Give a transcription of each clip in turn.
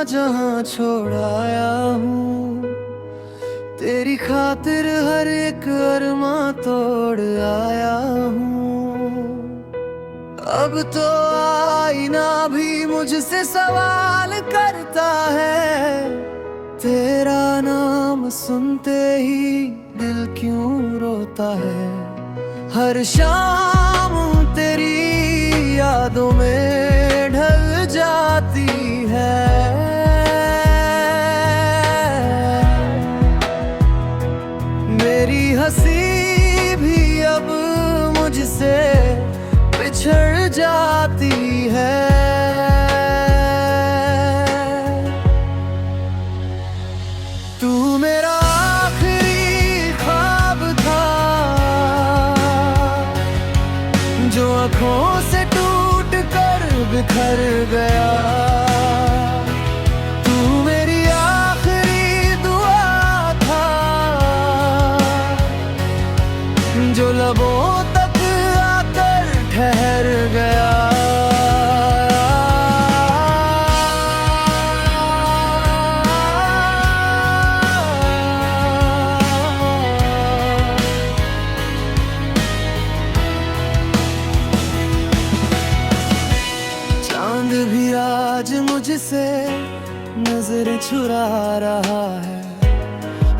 जहां छोड़ आया हूँ, तेरी खातिर हर एक अरमां तोड़ आया हूँ। अब तो आईना भी मुझसे सवाल करता है, तेरा नाम सुनते ही दिल क्यों रोता है। हर शाम तेरी यादों में ढल जाती है, मेरी हंसी भी अब मुझसे बिछड़ जाती है। तू मेरा आखिरी ख्वाब था, जो आँखों से टूट कर बिखर गया। तू मेरी आखिरी दुआ था, जो लबों तक आकर ठहर गया। चांद भी आज मुझसे नजर चुरा रहा है,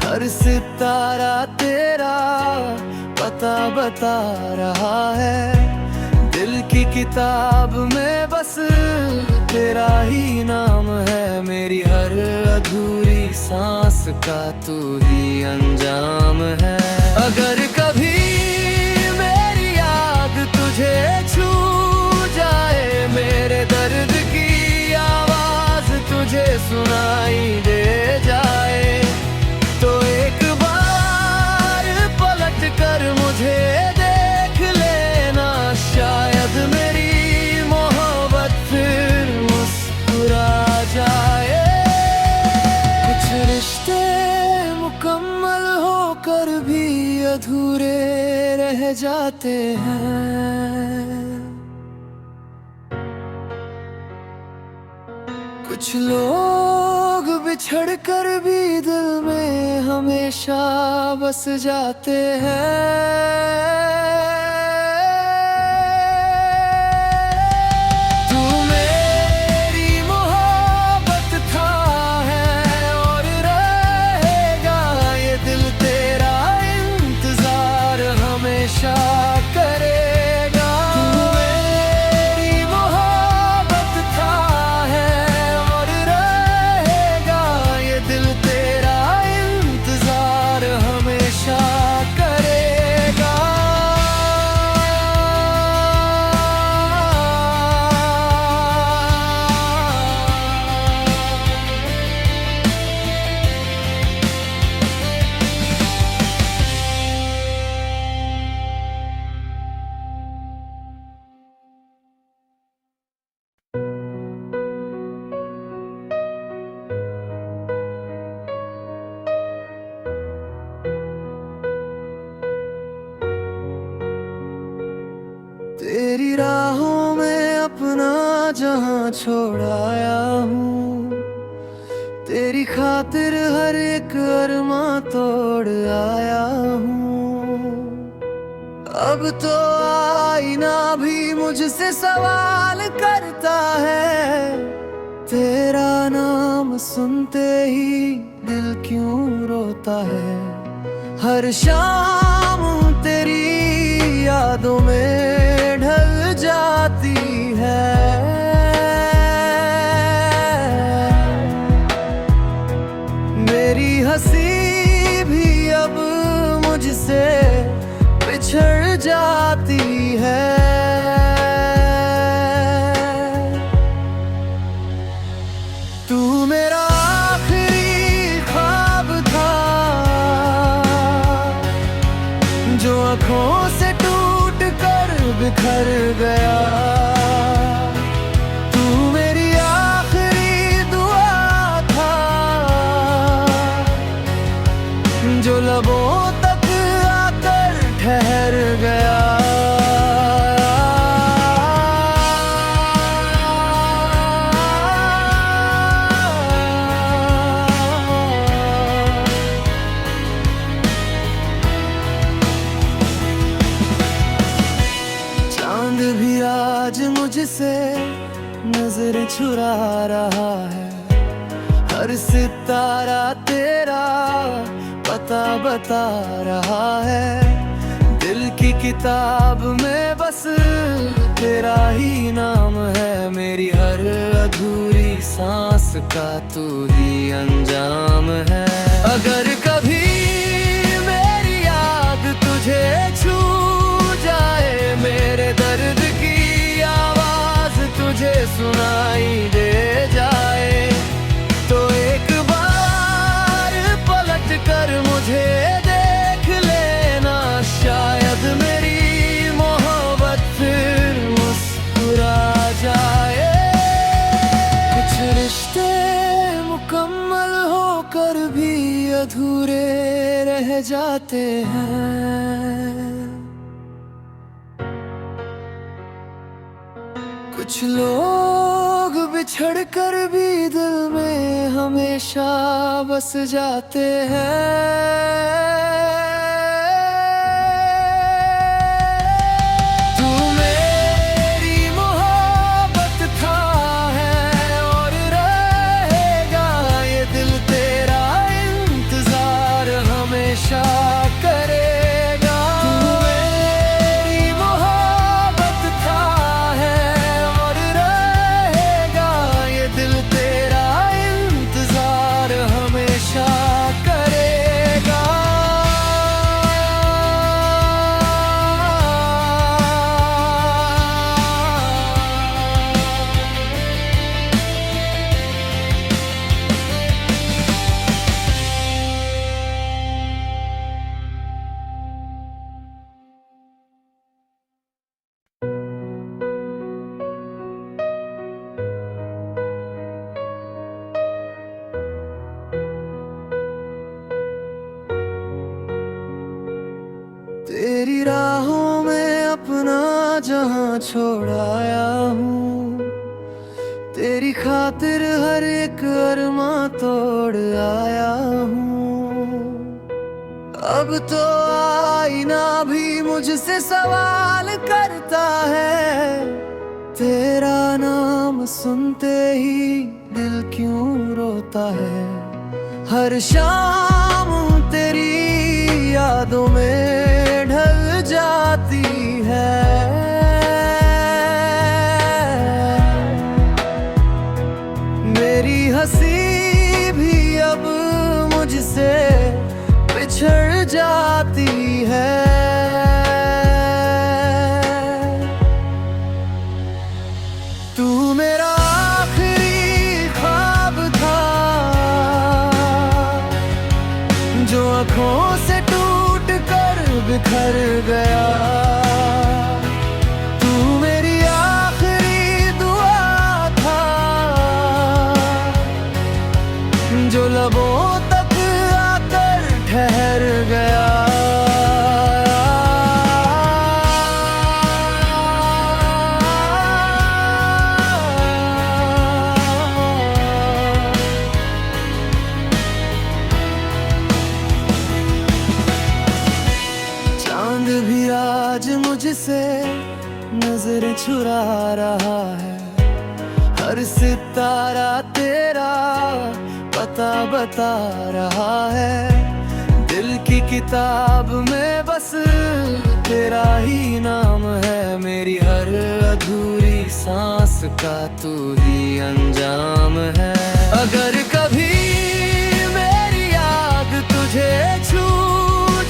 हर सितारा तेरा पता बता रहा है। दिल की किताब में बस तेरा ही नाम है, मेरी हर अधूरी सांस का तू ही अंजाम है। अगर कभी मेरी याद तुझे छू जाए, मेरे दर्द की आवाज तुझे सुनाई दे जाए, तो एक बार पलट कर मुझे देख लेना, शायद मेरी मोहब्बत फिर मुस्कुरा जाए। कुछ रिश्ते मुकम्मल होकर भी अधूरे रह जाते हैं, कुछ लोग बिछड़ कर भी दिल में हमेशा बस जाते हैं। तू मेरी मोहब्बत था है और रहेगा, ये दिल तेरा इंतजार हमेशा करेगा। तू मेरी मोहब्बत था है और रहेगा, ये दिल तेरा इंतजार हमेशा करेगा। तेरी राहों में अपना जहां छोड़ आया हूँ, तेरी खातिर हर एक अरमां तोड़ आया हूँ। अब तो आईना भी मुझसे सवाल करता है, तेरा नाम सुनते ही दिल क्यों रोता है। हर शाम तेरी यादों में ढल जाती है, मेरी हंसी भी अब मुझसे बिछड़ जाती है। तू मेरा आखिरी ख्वाब था, जो आँखों से टूट कर बिखर गया। तू मेरी आखिरी दुआ था, जो लबों तक आकर ठहर गया। चुरा रहा है। हर सितारा तेरा पता बता रहा है। दिल की किताब में बस तेरा ही नाम है। मेरी हर अधूरी सांस का तू ही अंजाम है। अगर कभी मेरी याद तुझे छू जाए, मेरे दर्द की आवाज तुझे सुनाई दे जाए, तो एक बार पलट कर मुझे देख लेना। शायद मेरी मोहब्बत फिर मुस्कुरा जाए। कुछ रिश्ते मुकम्मल होकर भी अधूरे रह जाते हैं। कुछ लोग बिछड़ कर भी दिल में हमेशा बस जाते हैं। तू मेरी मोहब्बत था है और रहेगा, ये दिल तेरा इंतजार हमेशा करेगा। तू मेरी मोहब्बत था है और रहेगा, ये दिल तेरा इंतजार हमेशा करेगा। तेरी राहों में अपना जहां छोड़ाया हूँ। तेरी खातिर हर एक अरमां तोड़ आया हूँ। अब तो आईना भी मुझसे सवाल करता है, तेरा नाम सुनते ही दिल क्यों रोता है। हर शाम तेरी यादों में ढल जाती है। मेरी हंसी भी अब मुझसे बिछड़ जाती है। तू मेरा आखिरी ख्वाब था, जो आँखों से टूट कर बिखर गया। तू मेरी आखिरी दुआ था, जो लबों तक आकर ठहर गया। चांद भी आज मुझसे नजर चुरा रहा है। हर सितारा तेरा पता बता रहा है। दिल की किताब में बस तेरा ही नाम है। मेरी हर अधूरी सांस का तू ही अंजाम है। अगर कभी मेरी याद तुझे छू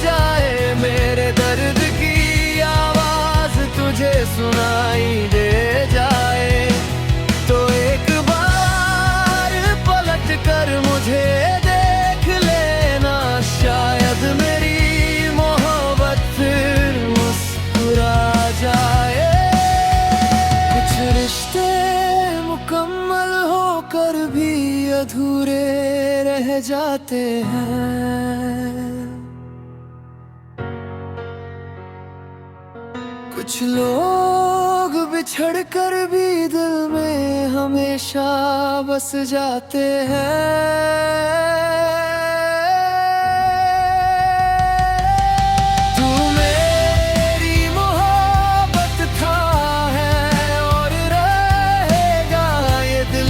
जाए, मेरे दर्द की आवाज तुझे सुनाई दे जाए, तो एक बार पलट कर मुझे देख लेना। शायद मेरी मोहब्बत फिर मुस्कुरा जाए। कुछ रिश्ते मुकम्मल होकर भी अधूरे रह जाते हैं। कुछ लोग बिछड़ कर भी दिल में हमेशा बस जाते हैं। तू मेरी मोहब्बत था है और रहेगा, ये दिल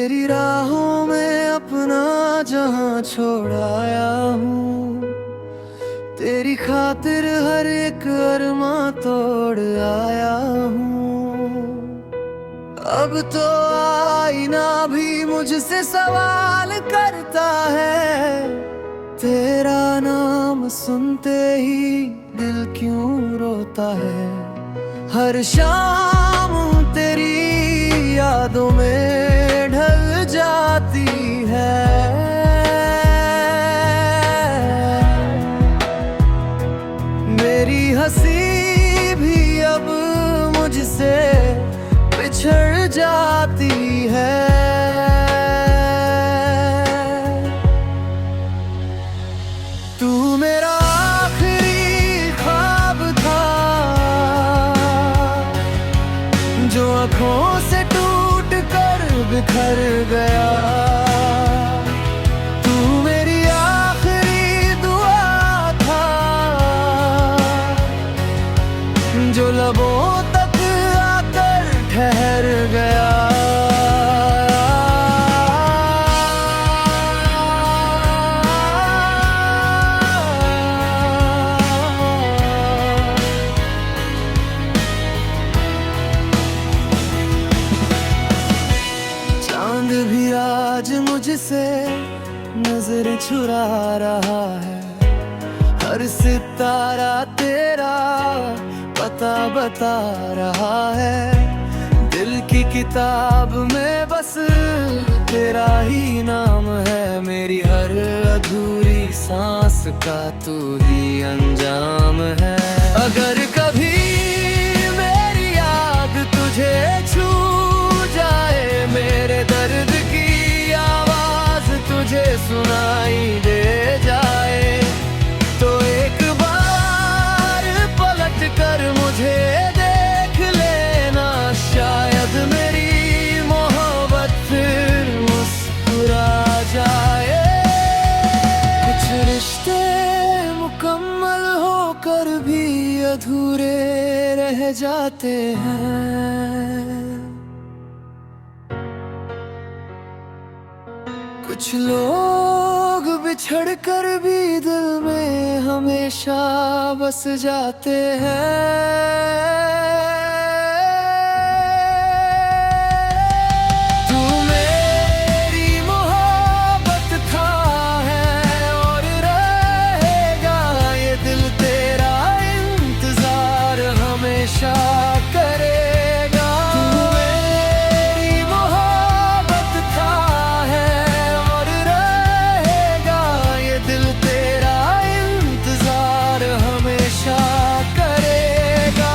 तेरी राहों में अपना जहां छोड़ाया हूँ, तेरी खातिर हर एक अरमां तोड़ आया हूँ। अब तो आईना भी मुझसे सवाल करता है, तेरा नाम सुनते ही दिल क्यों रोता है। हर शाम तेरी यादों में ढल जाती है, मेरी हंसी भी अब मुझसे बिछड़ जाती है। तू मेरा आखिरी ख्वाब था, जो आँखों से टूट कर बिखर गया। तू मेरी आखिरी दुआ था, जो लबों तक आकर ठहर गया। चांद भी आज मुझसे नजर चुरा रहा है, हर सितारा तेरा पता बता रहा है। दिल की किताब में बस तेरा ही नाम है, मेरी हर अधूरी सांस का तू ही अंजाम है। अगर कभी मेरी याद तुझे छू जाए, मेरे दर्द की आवाज तुझे सुनाई दे जाए, तो एक बार पलट कर मुझे देख लेना, शायद मेरी मोहब्बत फिर मुस्कुरा जाए। कुछ रिश्ते मुकम्मल होकर भी अधूरे रह जाते हैं, कुछ लोग बिछड़ कर भी दिल में हमेशा बस जाते हैं। तू मेरी मोहब्बत था है और रहेगा, ये दिल तेरा इंतजार हमेशा करेगा। तू मेरी मोहब्बत था है और रहेगा, ये दिल तेरा इंतजार हमेशा करेगा।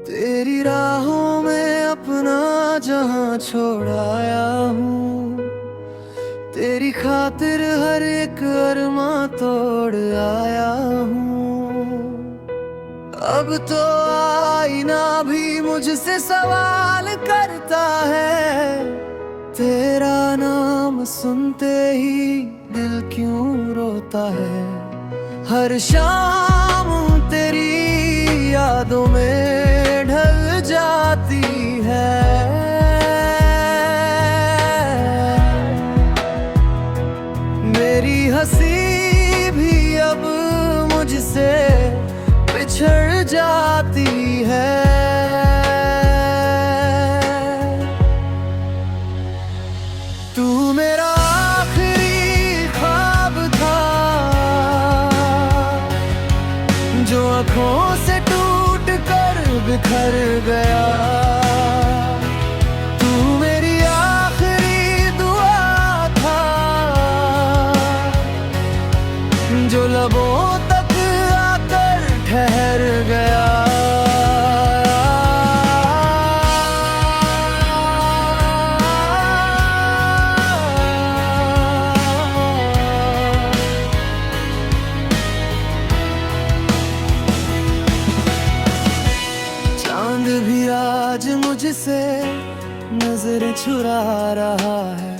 तेरी राहों में अपना जहां छोड़ाया हूँ, तेरी खातिर हर एक अरमां तोड़ आया हूँ। अब तो आईना भी मुझसे सवाल करता है, तेरा नाम सुनते ही दिल क्यों रोता है। हर शाम तेरी यादों में ढल जाती है, मेरी हंसी भी अब मुझसे बिछड़ जाती है। तू मेरा आखिरी ख्वाब था, जो आँखों से टूट कर बिखर गया। तू मेरी आखिरी दुआ था, जो लबों तक आकर ठहर गया। चांद भी आज मुझसे नजर चुरा रहा है।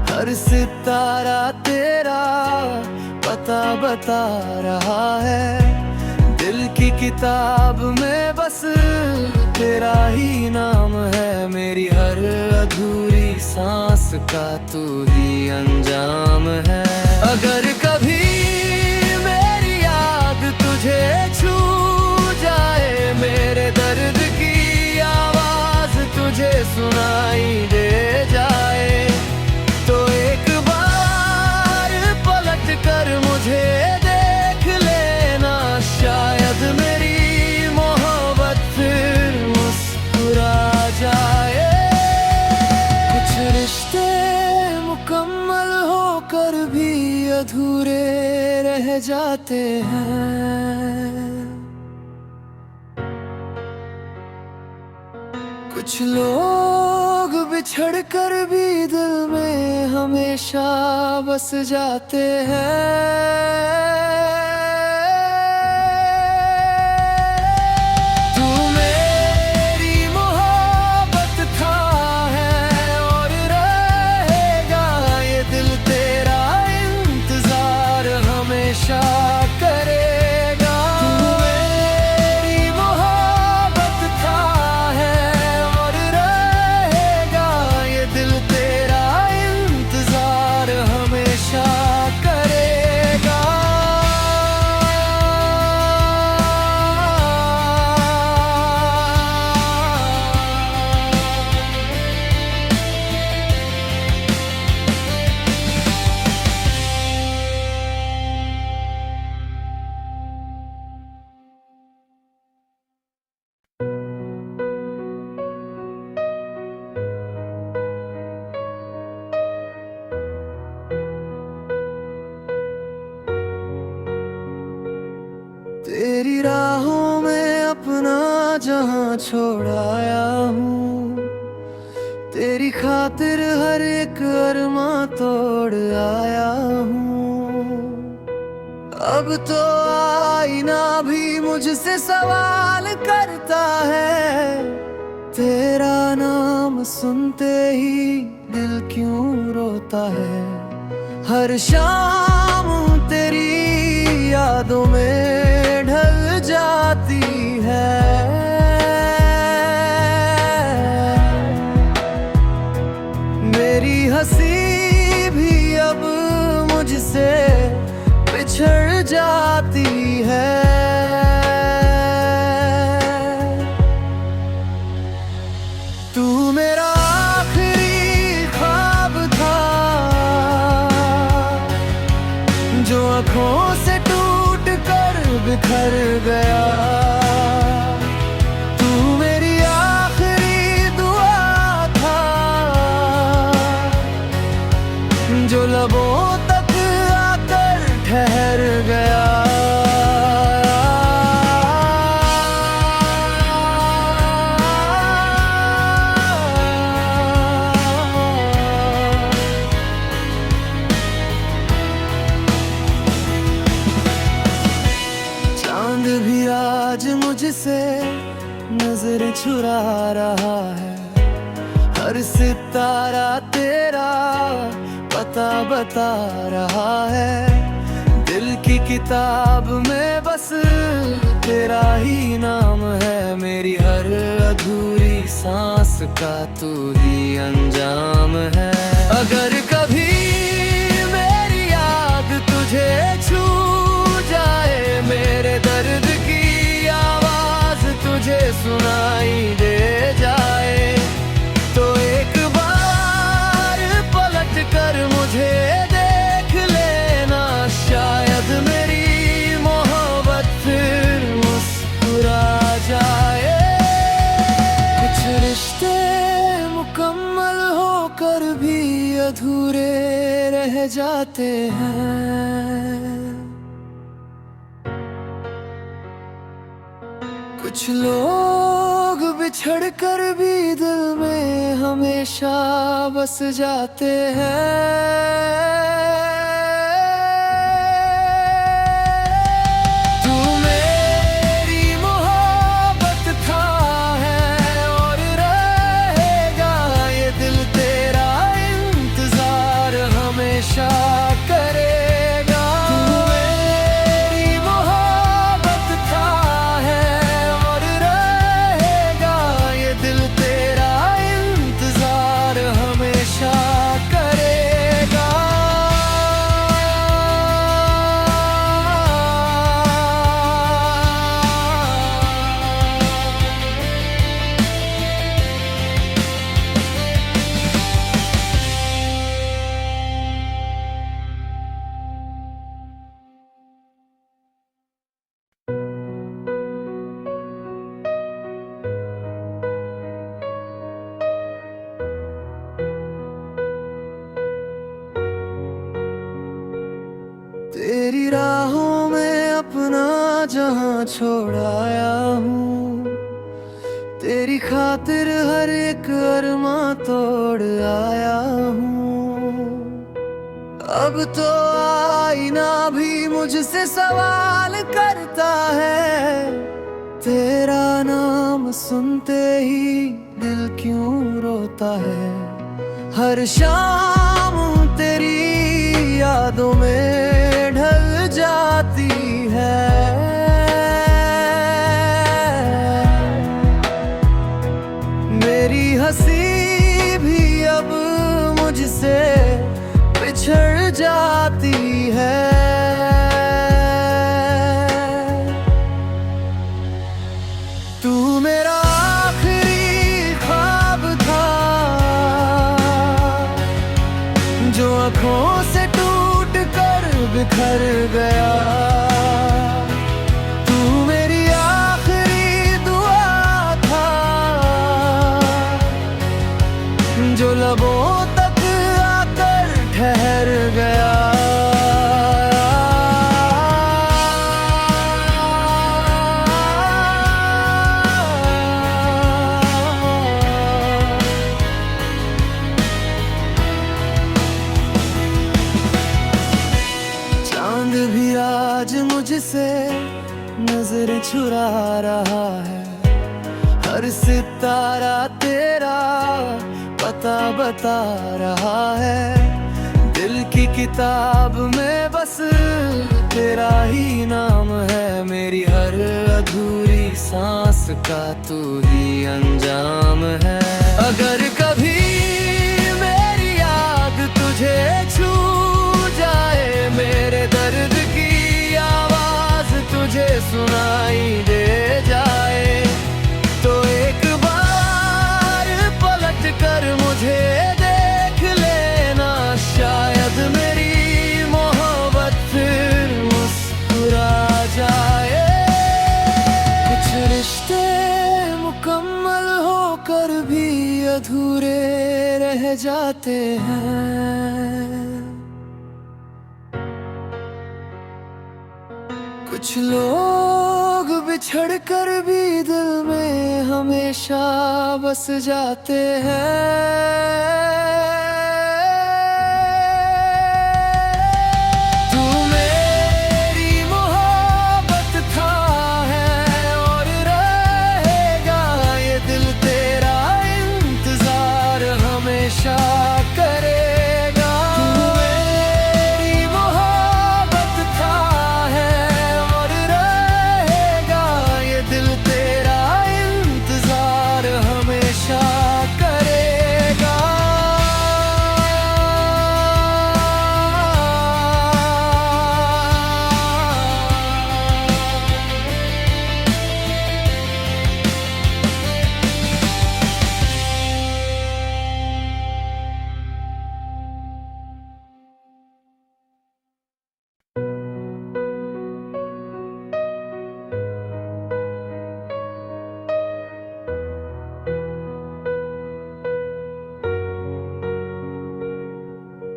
हर सितारा तेरा पता बता रहा है। दिल की किताब में बस तेरा ही नाम है। मेरी हर अधूरी सांस का तू ही अंजाम है। अगर कभी मेरी याद तुझे छू जाए, मेरे दर्द की आवाज तुझे सुनाई दे जाए, तो एक बार पलट कर मुझे देख लेना। शायद मेरी मोहब्बत फिर मुस्कुरा जाए। कुछ रिश्ते मुकम्मल होकर भी अधूरे रह जाते हैं। कुछ लोग बिछड़ कर भी दिल में हमेशा बस जाते हैं। तू मेरी मोहब्बत था है और रहेगा, ये दिल तेरा इंतजार हमेशा करेगा। तू मेरी मोहब्बत था है और रहेगा, ये दिल तेरा इंतजार हमेशा करेगा। तेरी राहों में अपना जहां छोड़ाया हूँ। तेरी खातिर हर एक अरमां तोड़ आया हूँ। अब तो आईना भी मुझसे सवाल करता है, तेरा नाम सुनते ही दिल क्यों रोता है। हर शाम तेरी यादों में ढल जाती है। मेरी हंसी भी अब मुझसे बिछड़ जाती है। तू मेरा आखिरी ख्वाब था, जो आँखों से टूट कर बिखर गया। तू मेरी आखिरी दुआ था, जो लबों तक आकर ठहर गया। चांद भी आज मुझसे नजर चुरा रहा है। हर सितारा तेरा पता बता रहा है। दिल की किताब में बस तेरा ही नाम है। मेरी हर अधूरी सांस का तू ही अंजाम है। अगर कभी मेरी याद तुझे छू जाए, मेरे दर्द की आवाज तुझे सुनाई दे जाए, तो एक बार पलट कर मुझे देख लेना। शायद मेरी मोहब्बत फिर मुस्कुरा जाए। कुछ रिश्ते मुकम्मल होकर भी अधूरे रह जाते हैं। कुछ लोग बिछड़ कर भी दिल में हमेशा बस जाते हैं। तू मेरी मोहब्बत था तेरी राहों में अपना जहां छोड़ाया हूँ, तेरी खातिर हर एक अरमां तोड़ आया हूँ। अब तो आईना भी मुझसे सवाल करता है, तेरा नाम सुनते ही दिल क्यों रोता है। हर शाम तेरी यादों में ढल जाती है, मेरी हंसी भी अब मुझसे बिछड़ जाती है। तू मेरा आखिरी ख्वाब था, जो आँखों से टूट कर बिखर गया। तू मेरी आखिरी दुआ था, जो लबों तक आकर ठहर गया। चांद भी आज मुझसे नजर चुरा रहा है, हर सितारा तेरा पता बता रहा है। दिल की किताब में बस तेरा ही नाम है, मेरी हर अधूरी सांस का तू ही अंजाम है। अगर कभी मेरी याद तुझे छू जाए, मेरे दर्द की आवाज तुझे सुनाई दे जाए, तो एक बार पलट कर मुझे देख लेना, शायद मेरी मोहब्बत फिर मुस्कुरा जाए। कुछ रिश्ते मुकम्मल होकर भी अधूरे रह जाते हैं, कुछ लोग बिछड़ कर भी दिल में हमेशा बस जाते हैं। तू मेरी मोहब्बत था है और रहेगा, ये दिल तेरा इंतजार हमेशा करेगा। तू मेरी मोहब्बत था है और रहेगा, ये दिल तेरा इंतजार हमेशा करेगा।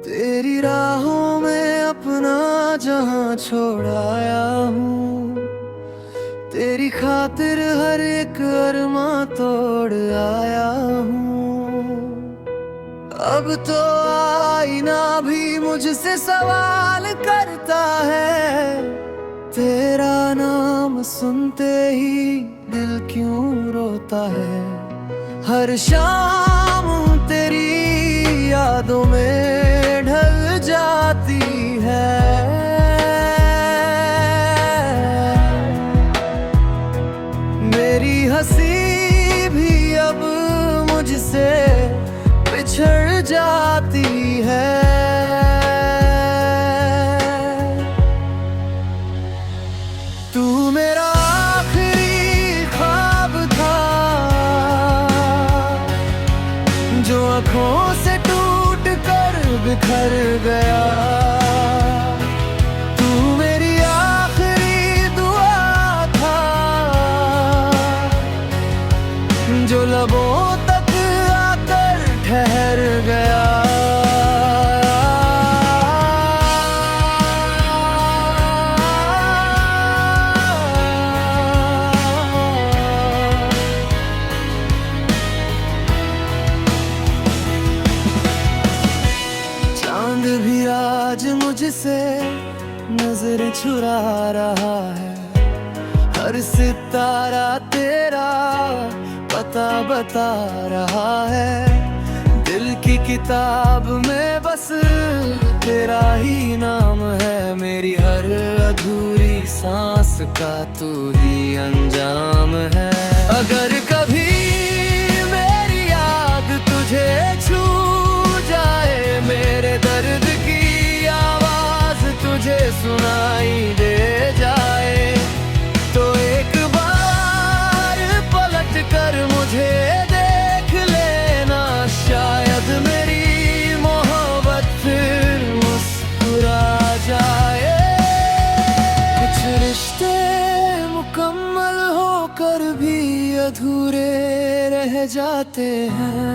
तेरी राहों में अपना जहां छोड़ाया हूँ, तेरी खातिर हर एक अरमां तोड़ आया हूँ। अब तो आईना भी मुझसे सवाल करता है, तेरा नाम सुनते ही दिल क्यों रोता है। हर शाम तेरी यादों में ढल जाती है, मेरी हंसी भी अब मुझसे बिछड़ जाती है। तू मेरा आखिरी ख्वाब था, जो आँखों से टूट कर बिखर गया। तू मेरी आखिरी दुआ था, जो लबों तक आकर ठहर गया। नजर चुरा रहा है। हर सितारा तेरा पता बता रहा है। दिल की किताब में बस तेरा ही नाम है। मेरी हर अधूरी सांस का तू ही अंजाम है। अगर कभी मेरी याद तुझे छू जाए, मेरे दर्द की आवाज तुझे सुनाई दे जाए, तो एक बार पलट कर मुझे देख लेना। शायद मेरी मोहब्बत फिर मुस्कुरा जाए। कुछ रिश्ते मुकम्मल होकर भी अधूरे रह जाते हैं।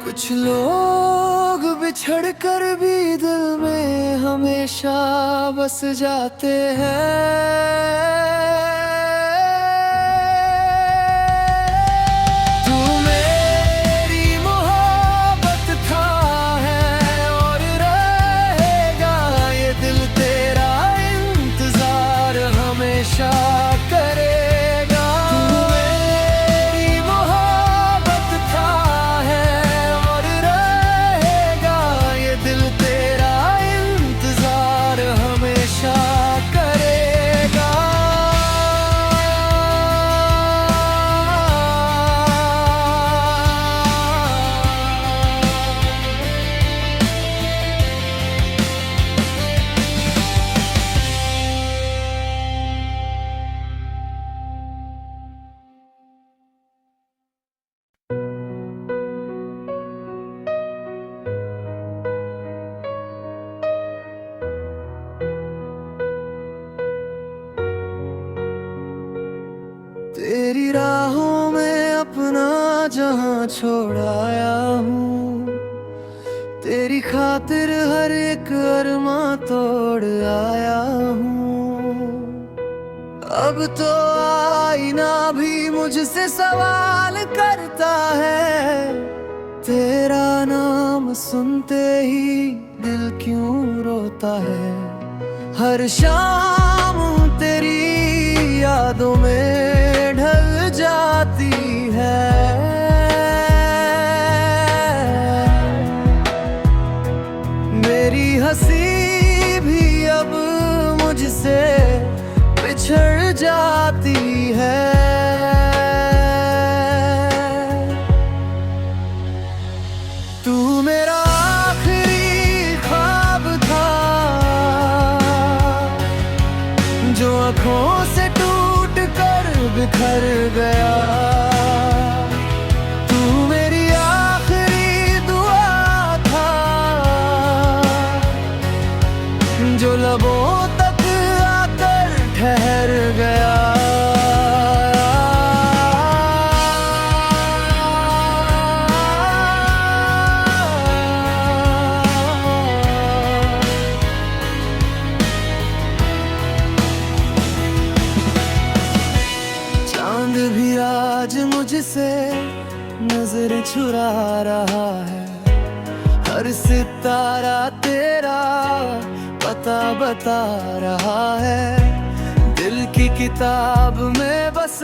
कुछ लोग बिछड़ कर भी दिल में हमेशा बस जाते हैं। तू मेरी मोहब्बत था, है और रहेगा। ये दिल तेरा इंतजार हमेशा करेगा। तू मेरी मोहब्बत था, है और रहेगा। ये दिल तेरा इंतजार हमेशा करेगा। तेरी राहों में अपना जहां छोड़ाया हूँ। तेरी खातिर हर एक अरमा तोड़ आया हूँ। अब तो आईना भी मुझसे सवाल करता है, तेरा नाम सुनते ही दिल क्यों रोता है। हर शाम तेरी यादों में ढल जाती है। मेरी हंसी भी अब मुझसे बिछड़ जाती है। तू मेरा आखिरी ख्वाब था, जो आँखों से टूट कर बिखर गया। तू मेरी आखिरी दुआ था, जो लबों तक आकर ठहर गया। चांद भी आज मुझसे नजर चुरा रहा है। हर सितारा तेरा पता बता रहा है। दिल की किताब में बस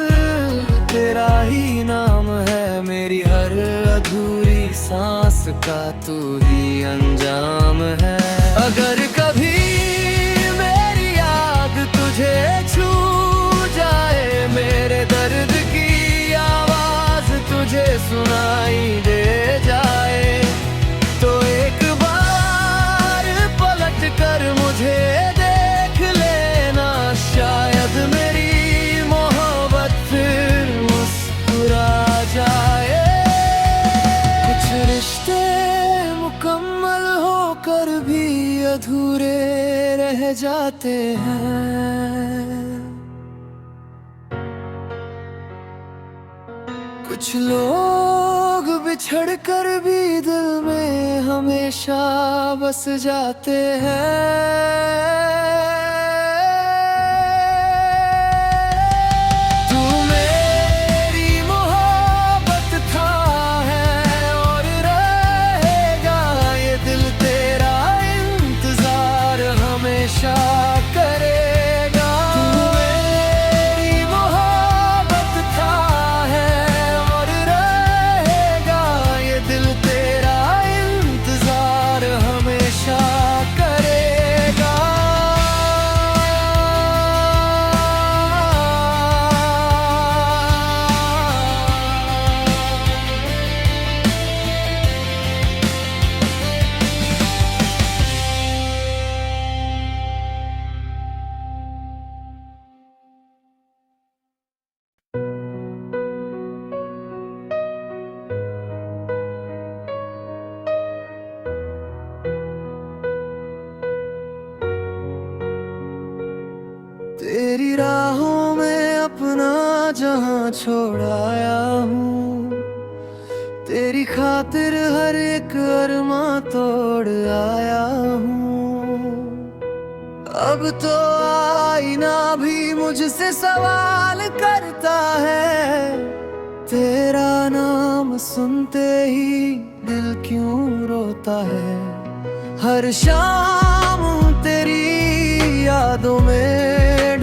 तेरा ही नाम है। मेरी हर अधूरी सांस का तू ही अंजाम है। अगर कभी मेरी याद तुझे छू जाए, मेरे दर्द की आवाज तुझे सुनाई दे जाए, तो एक बार पलट कर मुझे देख लेना। शायद मेरी मोहब्बत फिर मुस्कुरा जाए। कुछ रिश्ते मुकम्मल होकर भी अधूरे रह जाते हैं। कुछ लोग बिछड़ कर भी दिल में हमेशा बस जाते हैं। तू मेरी मोहब्बत था, है और रहेगा। तेरी राहों में अपना जहां छोड़ाया हूँ, तेरी खातिर हर एक अरमां तोड़ आया हूँ। अब तो आईना भी मुझसे सवाल करता है, तेरा नाम सुनते ही दिल क्यों रोता है। हर शाम तेरी यादों में